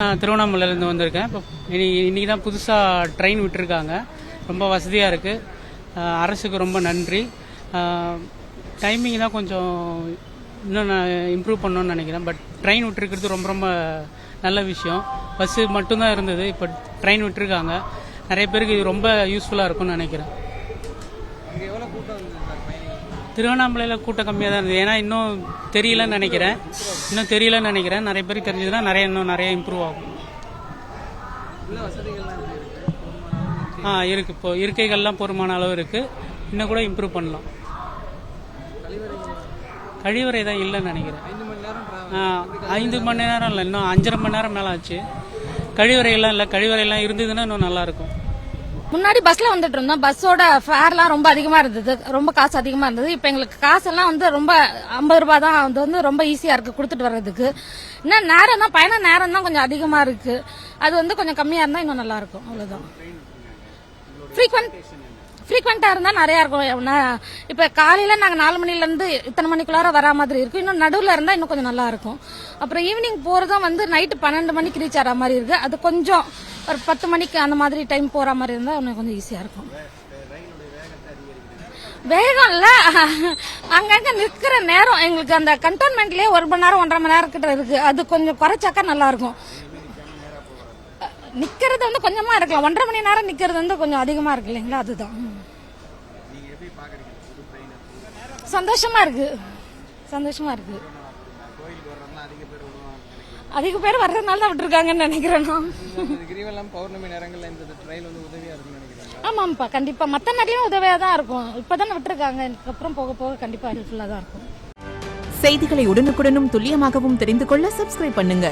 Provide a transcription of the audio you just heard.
திருவண்ணாமலையிலேருந்து வந்திருக்கேன். இப்போ இன்னைக்கு தான் புதுசாக ட்ரெயின் விட்டுருக்காங்க. ரொம்ப வசதியாக இருக்குது. அரசுக்கு ரொம்ப நன்றி. டைமிங் தான் கொஞ்சம் இன்னும் நான் இம்ப்ரூவ் பண்ணணும்னு நினைக்கிறேன். பட் ட்ரெயின் விட்டுருக்கிறது ரொம்ப ரொம்ப நல்ல விஷயம். பஸ்ஸு மட்டும்தான் இருந்தது, இப்போ ட்ரெயின் விட்டுருக்காங்க. நிறைய பேருக்கு இது ரொம்ப யூஸ்ஃபுல்லாக இருக்கும்னு நினைக்கிறேன். திருவண்ணாமலையில் கூட்டம் கம்மியாக தான் இருந்தது. ஏன்னா இன்னும் தெரியலன்னு நினைக்கிறேன். நிறைய பேருக்கு தெரிஞ்சதுன்னா இன்னும் நிறைய இம்ப்ரூவ் ஆகும். இருக்கு. இப்போ இருக்கைகள்லாம் போதுமான அளவு இருக்கு. இன்னும் கூட இம்ப்ரூவ் பண்ணலாம். கழிவறை தான் இல்லைன்னு நினைக்கிறேன். 5 மணி நேரம் இல்லை, இன்னும் 5.5 மணி நேரம் மேலே ஆச்சு. கழிவறையெல்லாம் இல்லை. கழிவறையெல்லாம் இருந்ததுன்னா இன்னும் நல்லா இருக்கும். முன்னாடி பஸ்ல வந்துட்டு இருந்தோம். பஸ்ஸோட ஃபேர்லாம் ரொம்ப அதிகமா இருந்தது, ரொம்ப காசு அதிகமா இருந்தது. இப்ப எங்களுக்கு காசெல்லாம் ரொம்ப 50 ரூபாய் தான். அது ரொம்ப ஈஸியா இருக்கு கொடுத்துட்டு வர்றதுக்கு. இன்னும் நேரம் தான், பயண நேரம் தான் கொஞ்சம் அதிகமா இருக்கு. அது கொஞ்சம் கம்மியா இருந்தா இன்னும் நல்லா இருக்கும். அவ்வளவுதான். ஃப்ரீக்வெண்டா இருந்தா நிறைய இருக்கும். இப்ப காலையில நாங்க 4 மணில இருந்து இத்தனை மணிக்குள்ளார வரா மாதிரி இருக்கும். இன்னும் நடுவுல இருந்தா இன்னும் கொஞ்சம் நல்லா இருக்கும். அப்புறம் ஈவினிங் போறதும் நைட்டு 12 மணிக்கு ரீச் ஆகிற மாதிரி இருக்கு. அது கொஞ்சம் ஒரு 10 மணிக்கு அந்த மாதிரி டைம் போற மாதிரி இருந்தா இன்னும் கொஞ்சம் ஈஸியா இருக்கும். வேகம் இல்ல, அங்கங்க நிக்கிற நேரம் எங்களுக்கு அந்த கண்டோன்மெண்ட்லயே 1 மணி நேரம் 1.5 மணி நேரம் கிட்ட இருக்கு. அது கொஞ்சம் குறைச்சாக்கா நல்லா இருக்கும். நிக்கிறது கொஞ்சமா இருக்கலாம். 1.5 மணி நேரம் நிக்கிறது கொஞ்சம் அதிகமா இருக்கு இல்லைங்களா? அதுதான். சந்தோஷமா இருக்கு. அதிக பேர் வர்றதுனால தான் விட்டுருக்காங்கன்னு நினைக்கிறேன். ஆமாப்பா, கண்டிப்பா மத்த நேரம் உதவியா தான் இருக்கும். இப்பதானே விட்டுருக்காங்க. இதுக்கப்புறம் போக போக கண்டிப்பா ஹெல்ப்ஃபுல்லா தான் இருக்கும். செய்திகளை உடனுக்குடனும் துல்லியமாகவும் தெரிந்து கொள்ள சப்ஸ்கிரைப் பண்ணுங்க.